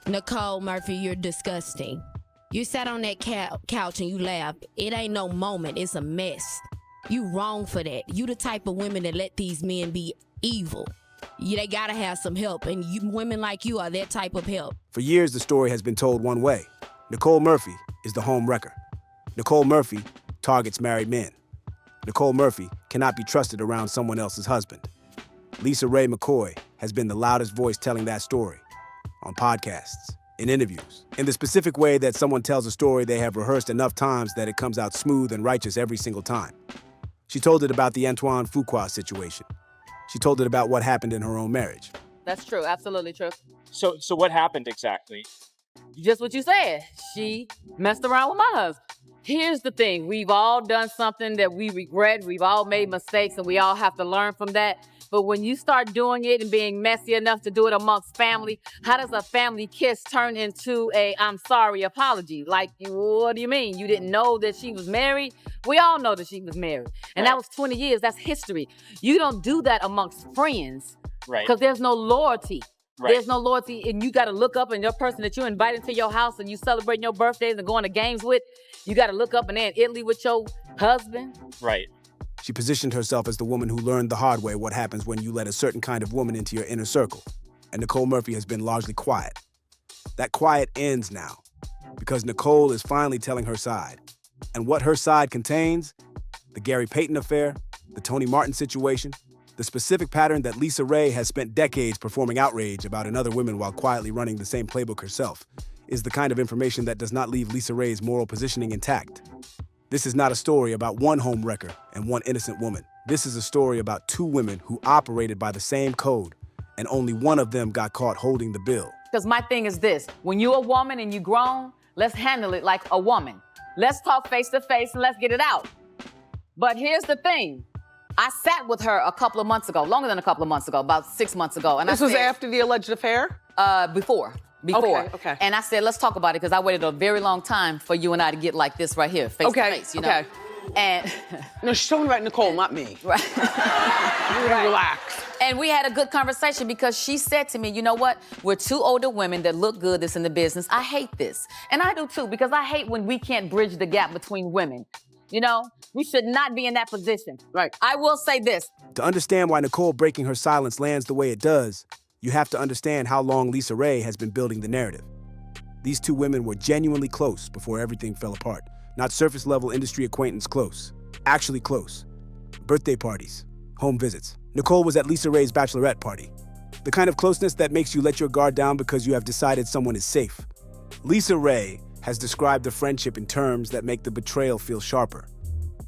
Nicole Murphy, you're disgusting. You sat on that couch and you laughed. It ain't no moment, it's a mess. You wrong for that. You the type of women that let these men be evil. They gotta have some help, and women like you are that type of help. For years, the story has been told one way. Nicole Murphy is the home wrecker. Nicole Murphy targets married men. Nicole Murphy cannot be trusted around someone else's husband. LisaRaye McCoy has been the loudest voice telling that story on podcasts, in interviews, in the specific way that someone tells a story they have rehearsed enough times that it comes out smooth and righteous every single time. She told it about the Antoine Fuqua situation. She told it about what happened in her own marriage. That's true, absolutely true. So what happened exactly? Just what you said. She messed around with my husband. Here's the thing. We've all done something that we regret. We've all made mistakes, and we all have to learn from that. But when you start doing it and being messy enough to do it amongst family, how does a family kiss turn into a I'm sorry apology? Like, what do you mean? You didn't know that she was married? We all know that she was married. And that was 20 years. That's history. You don't do that amongst friends. Right. Because there's no loyalty. Right. There's no loyalty, and you got to look up, and your person that you invite into your house and you celebrating your birthdays and going to games with, you got to look up and they're in Italy with your husband. Right. She positioned herself as the woman who learned the hard way what happens when you let a certain kind of woman into your inner circle. And Nicole Murphy has been largely quiet. That quiet ends now, because Nicole is finally telling her side. And what her side contains, the Gary Payton affair, the Tony Martin situation, the specific pattern that LisaRaye has spent decades performing outrage about in other women while quietly running the same playbook herself, is the kind of information that does not leave LisaRaye's moral positioning intact. This is not a story about one home wrecker and one innocent woman. This is a story about two women who operated by the same code, and only one of them got caught holding the bill. Because my thing is this, when you're a woman and you grown, let's handle it like a woman. Let's talk face to face and let's get it out. But here's the thing. I sat with her a couple of months ago, longer than a couple of months ago, about 6 months ago. And this was after the alleged affair? Before. Okay. And I said, let's talk about it, because I waited a very long time for you and I to get like this right here, face to face, you know? Okay. And no, she's talking about Nicole, not me. Right. Right. Relax. And we had a good conversation, because she said to me, you know what? We're two older women that look good that's in the business. I hate this. And I do too, because I hate when we can't bridge the gap between women. You know, we should not be in that position. Right. I will say this. To understand why Nicole breaking her silence lands the way it does, you have to understand how long LisaRaye has been building the narrative. These two women were genuinely close before everything fell apart. Not surface-level industry acquaintance close. Actually close. Birthday parties, home visits. Nicole was at LisaRaye's bachelorette party. The kind of closeness that makes you let your guard down because you have decided someone is safe. LisaRaye has described the friendship in terms that make the betrayal feel sharper.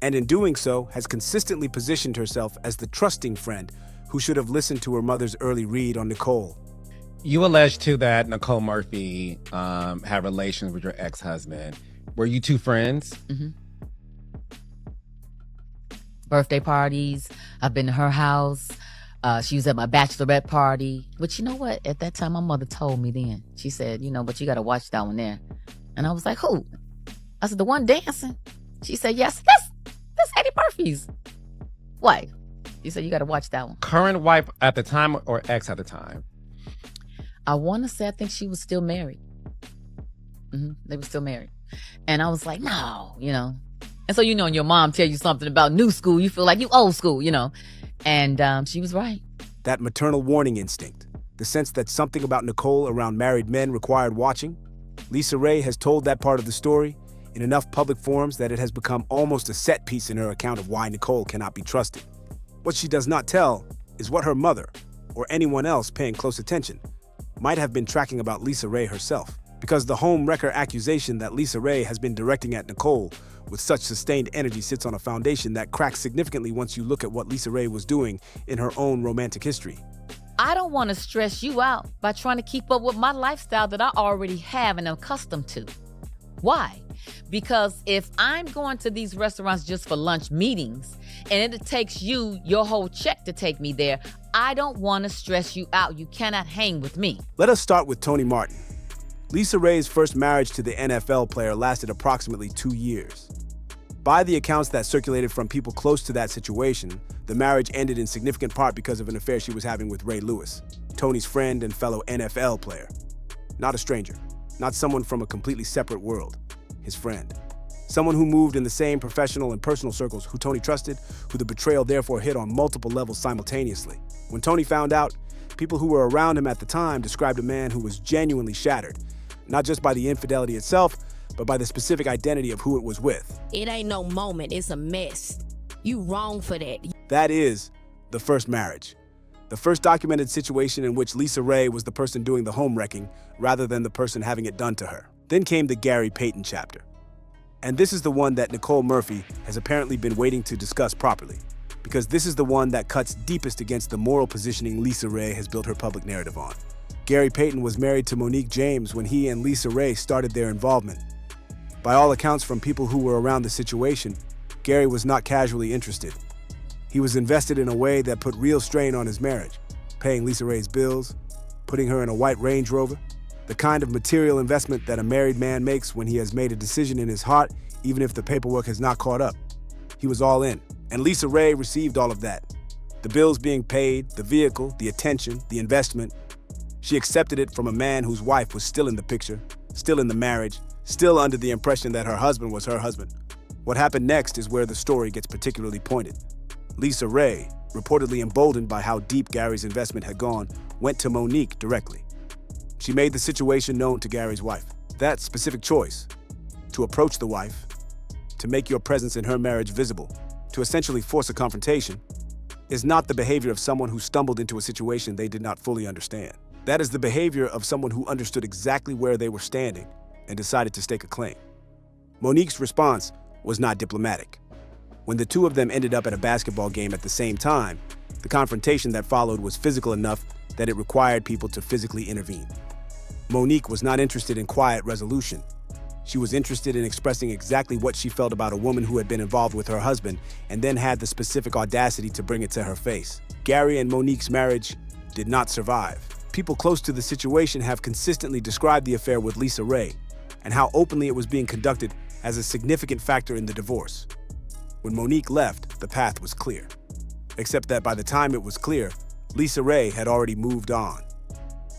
And in doing so, has consistently positioned herself as the trusting friend who should have listened to her mother's early read on Nicole. You allege, too, that Nicole Murphy had relations with your ex-husband. Were you two friends? Mm-hmm. Birthday parties. I've been to her house. She was at my bachelorette party. But you know what? At that time, my mother told me then. She said, but you got to watch that one there. And I was like, who? I said, the one dancing. She said, yes, that's Eddie Murphy's wife. She said, you got to watch that one. Current wife at the time or ex at the time? I want to say I think she was still married. Mm-hmm. They were still married. And I was like, no, And so, when your mom tell you something about new school, you feel like you old school, And she was right. That maternal warning instinct, the sense that something about Nicole around married men required watching. LisaRaye has told that part of the story in enough public forums that it has become almost a set piece in her account of why Nicole cannot be trusted. What she does not tell is what her mother, or anyone else paying close attention, might have been tracking about LisaRaye herself. Because the home wrecker accusation that LisaRaye has been directing at Nicole with such sustained energy sits on a foundation that cracks significantly once you look at what LisaRaye was doing in her own romantic history. I don't want to stress you out by trying to keep up with my lifestyle that I already have and am accustomed to. Why? Because if I'm going to these restaurants just for lunch meetings and it takes you your whole check to take me there, I don't want to stress you out. You cannot hang with me. Let us start with Tony Martin. LisaRaye's first marriage to the NFL player lasted approximately 2 years. By the accounts that circulated from people close to that situation, the marriage ended in significant part because of an affair she was having with Ray Lewis, Tony's friend and fellow NFL player. Not a stranger, not someone from a completely separate world, his friend. Someone who moved in the same professional and personal circles, who Tony trusted, who the betrayal therefore hit on multiple levels simultaneously. When Tony found out, people who were around him at the time described a man who was genuinely shattered, not just by the infidelity itself, but by the specific identity of who it was with. It ain't no moment, it's a mess. You wrong for that. That is the first marriage. The first documented situation in which LisaRaye was the person doing the home wrecking rather than the person having it done to her. Then came the Gary Payton chapter. And this is the one that Nicole Murphy has apparently been waiting to discuss properly, because this is the one that cuts deepest against the moral positioning LisaRaye has built her public narrative on. Gary Payton was married to Monique James when he and LisaRaye started their involvement. By all accounts from people who were around the situation, Gary was not casually interested. He was invested in a way that put real strain on his marriage, paying LisaRaye's bills, putting her in a white Range Rover, the kind of material investment that a married man makes when he has made a decision in his heart, even if the paperwork has not caught up. He was all in, and LisaRaye received all of that. The bills being paid, the vehicle, the attention, the investment. She accepted it from a man whose wife was still in the picture, still in the marriage, still under the impression that her husband was her husband. What happened next is where the story gets particularly pointed. LisaRaye, reportedly emboldened by how deep Gary's investment had gone, went to Monique directly. She made the situation known to Gary's wife. That specific choice, to approach the wife, to make your presence in her marriage visible, to essentially force a confrontation, is not the behavior of someone who stumbled into a situation they did not fully understand. That is the behavior of someone who understood exactly where they were standing and decided to stake a claim. Monique's response was not diplomatic. When the two of them ended up at a basketball game at the same time, the confrontation that followed was physical enough that it required people to physically intervene. Monique was not interested in quiet resolution. She was interested in expressing exactly what she felt about a woman who had been involved with her husband and then had the specific audacity to bring it to her face. Gary and Monique's marriage did not survive. People close to the situation have consistently described the affair with LisaRaye and how openly it was being conducted as a significant factor in the divorce. When Monique left, the path was clear. Except that by the time it was clear, LisaRaye had already moved on.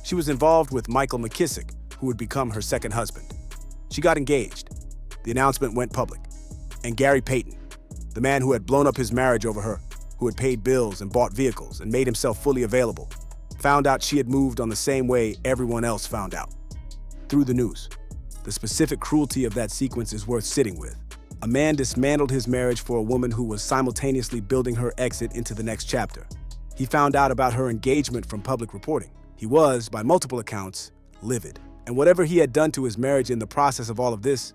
She was involved with Michael McKissick, who would become her second husband. She got engaged. The announcement went public. And Gary Payton, the man who had blown up his marriage over her, who had paid bills and bought vehicles and made himself fully available, found out she had moved on the same way everyone else found out, through the news. The specific cruelty of that sequence is worth sitting with. A man dismantled his marriage for a woman who was simultaneously building her exit into the next chapter. He found out about her engagement from public reporting. He was, by multiple accounts, livid. And whatever he had done to his marriage in the process of all of this,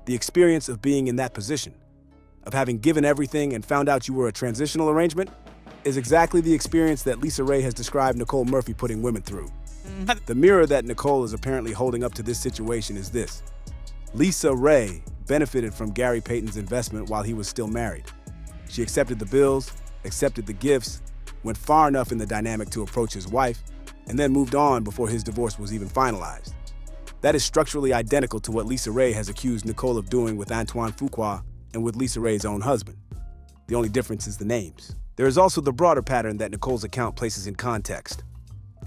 the experience of being in that position, of having given everything and found out you were a transitional arrangement, is exactly the experience that LisaRaye has described Nicole Murphy putting women through. The mirror that Nicole is apparently holding up to this situation is this. LisaRaye benefited from Gary Payton's investment while he was still married. She accepted the bills, accepted the gifts, went far enough in the dynamic to approach his wife, and then moved on before his divorce was even finalized. That is structurally identical to what LisaRaye has accused Nicole of doing with Antoine Fuqua and with LisaRaye's own husband. The only difference is the names. There is also the broader pattern that Nicole's account places in context.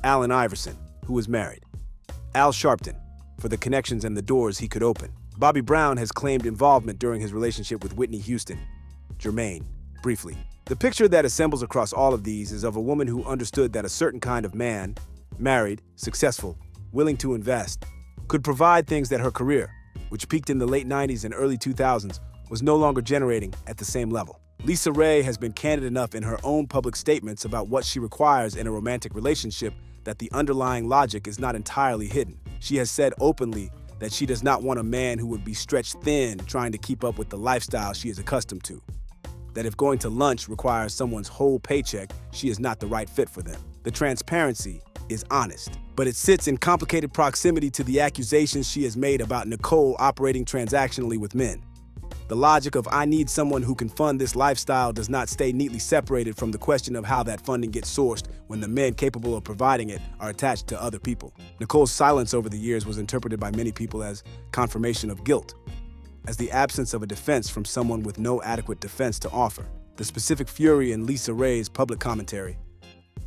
Allen Iverson, who was married. Al Sharpton, for the connections and the doors he could open. Bobby Brown has claimed involvement during his relationship with Whitney Houston. Jermaine, briefly. The picture that assembles across all of these is of a woman who understood that a certain kind of man, married, successful, willing to invest, could provide things that her career, which peaked in the late 90s and early 2000s, was no longer generating at the same level. LisaRaye has been candid enough in her own public statements about what she requires in a romantic relationship that the underlying logic is not entirely hidden. She has said openly that she does not want a man who would be stretched thin trying to keep up with the lifestyle she is accustomed to. That if going to lunch requires someone's whole paycheck, she is not the right fit for them. The transparency is honest, but it sits in complicated proximity to the accusations she has made about Nicole operating transactionally with men. The logic of "I need someone who can fund this lifestyle" does not stay neatly separated from the question of how that funding gets sourced when the men capable of providing it are attached to other people. Nicole's silence over the years was interpreted by many people as confirmation of guilt, as the absence of a defense from someone with no adequate defense to offer. The specific fury in LisaRaye's public commentary,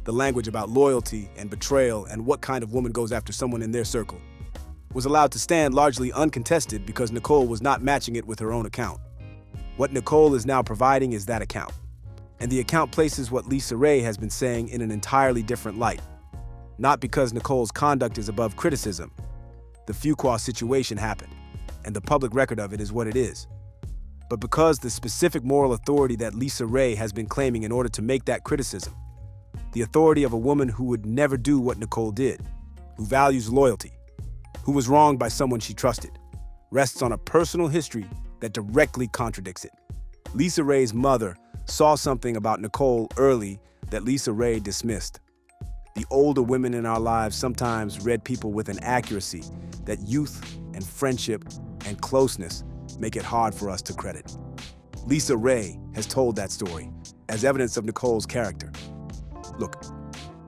the language about loyalty and betrayal and what kind of woman goes after someone in their circle, was allowed to stand largely uncontested because Nicole was not matching it with her own account. What Nicole is now providing is that account. And the account places what LisaRaye has been saying in an entirely different light. Not because Nicole's conduct is above criticism. The Fuqua situation happened, and the public record of it is what it is. But because the specific moral authority that LisaRaye has been claiming in order to make that criticism, the authority of a woman who would never do what Nicole did, who values loyalty, who was wronged by someone she trusted, rests on a personal history that directly contradicts it. LisaRaye's mother saw something about Nicole early that LisaRaye dismissed. The older women in our lives sometimes read people with an accuracy that youth and friendship and closeness make it hard for us to credit. LisaRaye has told that story as evidence of Nicole's character. Look,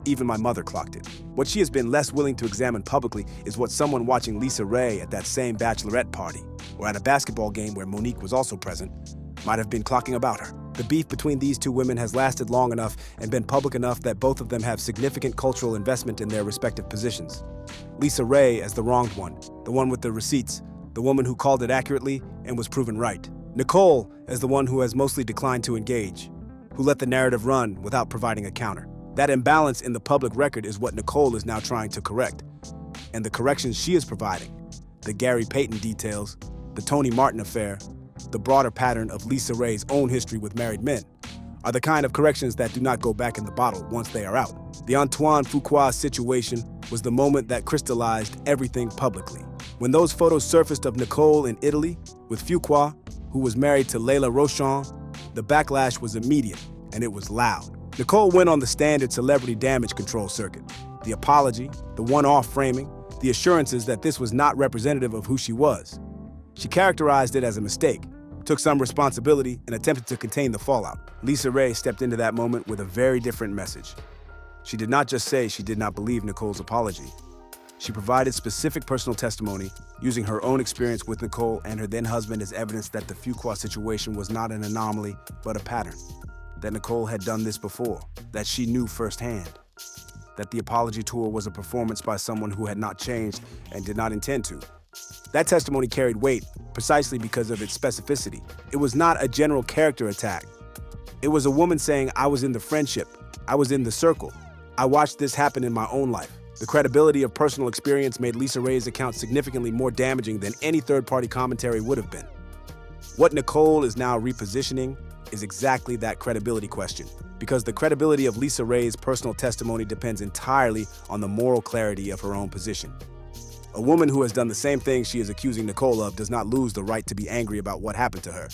even my mother clocked it. What she has been less willing to examine publicly is what someone watching LisaRaye at that same bachelorette party or at a basketball game where Monique was also present might have been clocking about her. The beef between these two women has lasted long enough and been public enough that both of them have significant cultural investment in their respective positions. LisaRaye as the wronged one, the one with the receipts, the woman who called it accurately and was proven right. Nicole as the one who has mostly declined to engage, who let the narrative run without providing a counter. That imbalance in the public record is what Nicole is now trying to correct. And the corrections she is providing, the Gary Payton details, the Tony Martin affair, the broader pattern of LisaRaye's own history with married men, are the kind of corrections that do not go back in the bottle once they are out. The Antoine Fuqua situation was the moment that crystallized everything publicly. When those photos surfaced of Nicole in Italy with Fuqua, who was married to Layla Rochon, the backlash was immediate, and it was loud. Nicole went on the standard celebrity damage control circuit. The apology, the one-off framing, the assurances that this was not representative of who she was. She characterized it as a mistake, took some responsibility, and attempted to contain the fallout. LisaRaye stepped into that moment with a very different message. She did not just say she did not believe Nicole's apology. She provided specific personal testimony, using her own experience with Nicole and her then-husband as evidence that the Fuqua situation was not an anomaly, but a pattern. That Nicole had done this before, that she knew firsthand. That the apology tour was a performance by someone who had not changed and did not intend to. That testimony carried weight precisely because of its specificity. It was not a general character attack. It was a woman saying, I was in the friendship, I was in the circle, I watched this happen in my own life. The credibility of personal experience made LisaRaye's account significantly more damaging than any third-party commentary would have been. What Nicole is now repositioning is exactly that credibility question, because the credibility of LisaRaye's personal testimony depends entirely on the moral clarity of her own position. A woman who has done the same thing she is accusing Nicole of does not lose the right to be angry about what happened to her,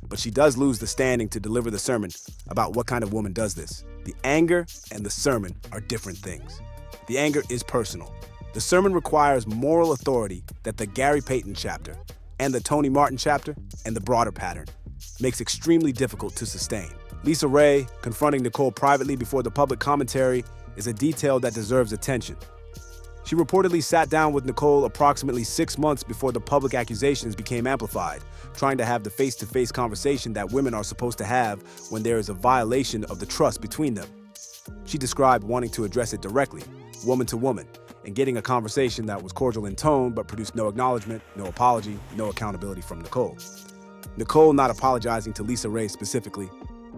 but she does lose the standing to deliver the sermon about what kind of woman does this. The anger and the sermon are different things. The anger is personal. The sermon requires moral authority that the Gary Payton chapter and the Tony Martin chapter and the broader pattern makes extremely difficult to sustain. LisaRaye confronting Nicole privately before the public commentary is a detail that deserves attention. She reportedly sat down with Nicole approximately 6 months before the public accusations became amplified, trying to have the face-to-face conversation that women are supposed to have when there is a violation of the trust between them. She described wanting to address it directly, woman to woman, and getting a conversation that was cordial in tone but produced no acknowledgement, no apology, no accountability from Nicole. Nicole not apologizing to LisaRaye specifically,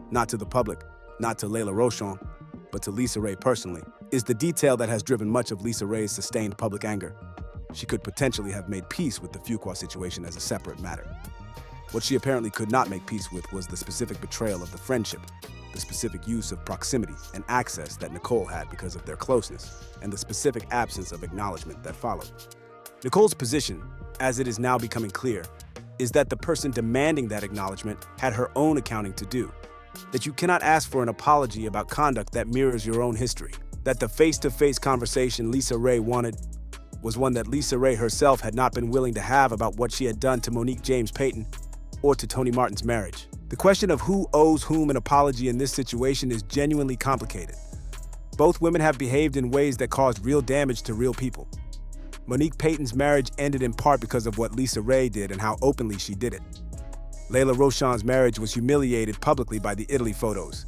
not to the public, not to Layla Rochon, but to LisaRaye personally, is the detail that has driven much of LisaRaye's sustained public anger. She could potentially have made peace with the Fuqua situation as a separate matter. What she apparently could not make peace with was the specific betrayal of the friendship, the specific use of proximity and access that Nicole had because of their closeness, and the specific absence of acknowledgement that followed. Nicole's position, as it is now becoming clear, is that the person demanding that acknowledgement had her own accounting to do, that you cannot ask for an apology about conduct that mirrors your own history, that the face-to-face conversation LisaRaye wanted was one that LisaRaye herself had not been willing to have about what she had done to Monique James Payton or to Tony Martin's marriage. The question of who owes whom an apology in this situation is genuinely complicated. Both women have behaved in ways that caused real damage to real people. Monique Payton's marriage ended in part because of what LisaRaye did and how openly she did it. Layla Rochon's marriage was humiliated publicly by the Italy photos.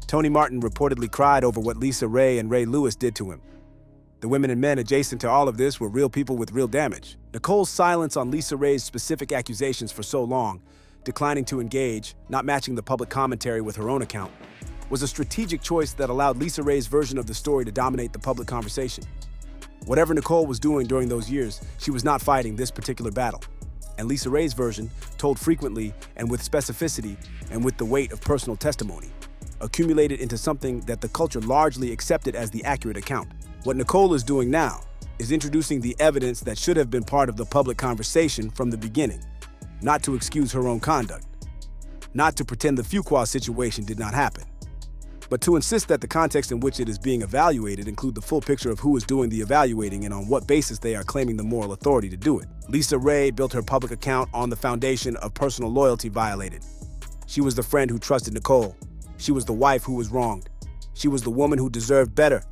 Tony Martin reportedly cried over what LisaRaye and Ray Lewis did to him. The women and men adjacent to all of this were real people with real damage. Nicole's silence on LisaRaye's specific accusations for so long, declining to engage, not matching the public commentary with her own account, was a strategic choice that allowed LisaRaye's version of the story to dominate the public conversation. Whatever Nicole was doing during those years, she was not fighting this particular battle. And LisaRaye's version, told frequently and with specificity and with the weight of personal testimony, accumulated into something that the culture largely accepted as the accurate account. What Nicole is doing now is introducing the evidence that should have been part of the public conversation from the beginning, not to excuse her own conduct, not to pretend the Fuqua situation did not happen, but to insist that the context in which it is being evaluated include the full picture of who is doing the evaluating and on what basis they are claiming the moral authority to do it. LisaRaye built her public account on the foundation of personal loyalty violated. She was the friend who trusted Nicole. She was the wife who was wronged. She was the woman who deserved better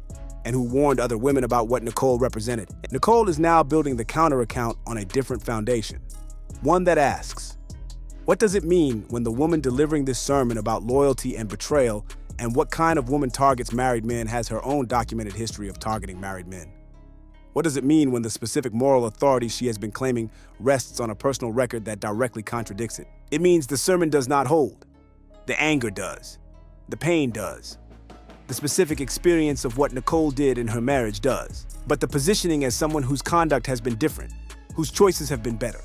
and who warned other women about what Nicole represented. Nicole is now building the counter account on a different foundation. One that asks, what does it mean when the woman delivering this sermon about loyalty and betrayal and what kind of woman targets married men has her own documented history of targeting married men? What does it mean when the specific moral authority she has been claiming rests on a personal record that directly contradicts it? It means the sermon does not hold. The anger does. The pain does. The specific experience of what Nicole did in her marriage does. But the positioning as someone whose conduct has been different, whose choices have been better,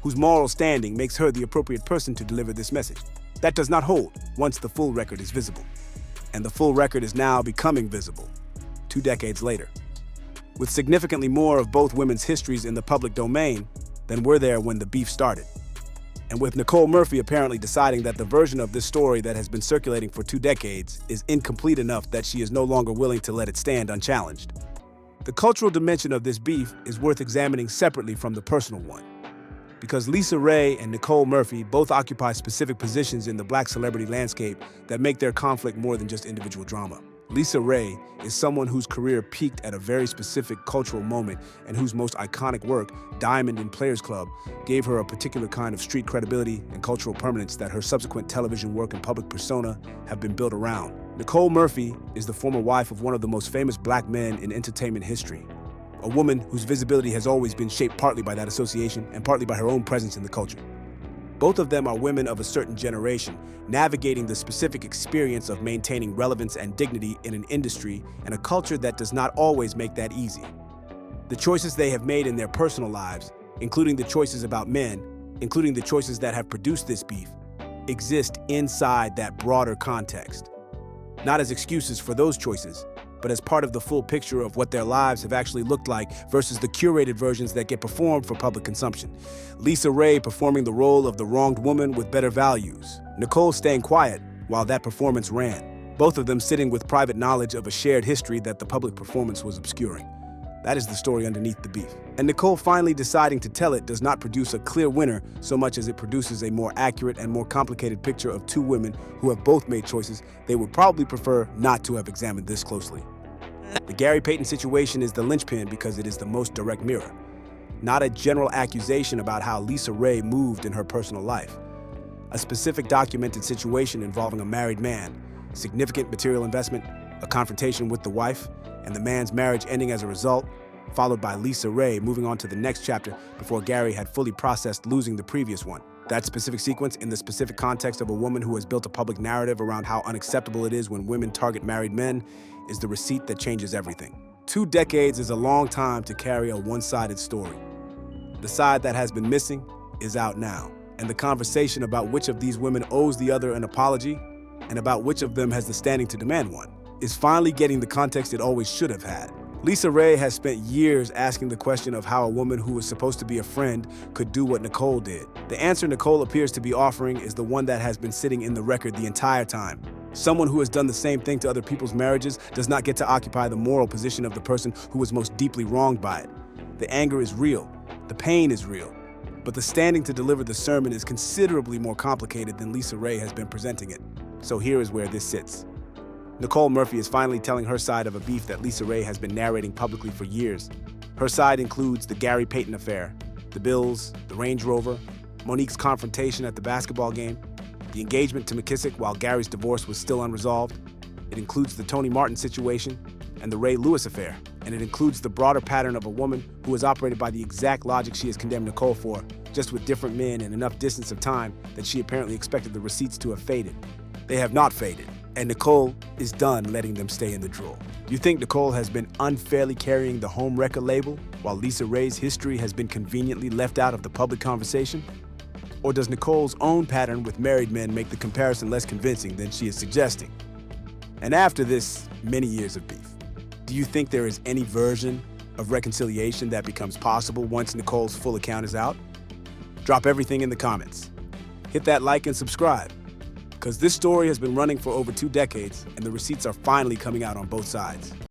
whose moral standing makes her the appropriate person to deliver this message, that does not hold once the full record is visible. And the full record is now becoming visible, 2 decades later, with significantly more of both women's histories in the public domain than were there when the beef started. And with Nicole Murphy apparently deciding that the version of this story that has been circulating for 2 decades is incomplete enough that she is no longer willing to let it stand unchallenged. The cultural dimension of this beef is worth examining separately from the personal one, because LisaRaye and Nicole Murphy both occupy specific positions in the Black celebrity landscape that make their conflict more than just individual drama. LisaRaye is someone whose career peaked at a very specific cultural moment and whose most iconic work, Diamond and Players Club, gave her a particular kind of street credibility and cultural permanence that her subsequent television work and public persona have been built around. Nicole Murphy is the former wife of one of the most famous Black men in entertainment history, a woman whose visibility has always been shaped partly by that association and partly by her own presence in the culture. Both of them are women of a certain generation, navigating the specific experience of maintaining relevance and dignity in an industry and a culture that does not always make that easy. The choices they have made in their personal lives, including the choices about men, including the choices that have produced this beef, exist inside that broader context. Not as excuses for those choices, but as part of the full picture of what their lives have actually looked like versus the curated versions that get performed for public consumption. LisaRaye performing the role of the wronged woman with better values. Nicole staying quiet while that performance ran. Both of them sitting with private knowledge of a shared history that the public performance was obscuring. That is the story underneath the beef. And Nicole finally deciding to tell it does not produce a clear winner so much as it produces a more accurate and more complicated picture of 2 women who have both made choices they would probably prefer not to have examined this closely. The Gary Payton situation is the linchpin because it is the most direct mirror, not a general accusation about how LisaRaye moved in her personal life. A specific documented situation involving a married man, significant material investment, a confrontation with the wife, and the man's marriage ending as a result, followed by LisaRaye moving on to the next chapter before Gary had fully processed losing the previous one. That specific sequence in the specific context of a woman who has built a public narrative around how unacceptable it is when women target married men is the receipt that changes everything. 2 decades is a long time to carry a one-sided story. The side that has been missing is out now, and the conversation about which of these women owes the other an apology and about which of them has the standing to demand one is finally getting the context it always should have had. LisaRaye has spent years asking the question of how a woman who was supposed to be a friend could do what Nicole did. The answer Nicole appears to be offering is the one that has been sitting in the record the entire time. Someone who has done the same thing to other people's marriages does not get to occupy the moral position of the person who was most deeply wronged by it. The anger is real. The pain is real. But the standing to deliver the sermon is considerably more complicated than LisaRaye has been presenting it. So here is where this sits. Nicole Murphy is finally telling her side of a beef that LisaRaye has been narrating publicly for years. Her side includes the Gary Payton affair, the bills, the Range Rover, Monique's confrontation at the basketball game, the engagement to McKissick while Gary's divorce was still unresolved. It includes the Tony Martin situation, and the Raye Lewis affair, and it includes the broader pattern of a woman who has operated by the exact logic she has condemned Nicole for, just with different men and enough distance of time that she apparently expected the receipts to have faded. They have not faded, and Nicole is done letting them stay in the drawer. You think Nicole has been unfairly carrying the home wrecker label, while LisaRaye's history has been conveniently left out of the public conversation? Or does Nicole's own pattern with married men make the comparison less convincing than she is suggesting? And after this many years of beef, do you think there is any version of reconciliation that becomes possible once Nicole's full account is out? Drop everything in the comments. Hit that like and subscribe, because this story has been running for over 2 decades and the receipts are finally coming out on both sides.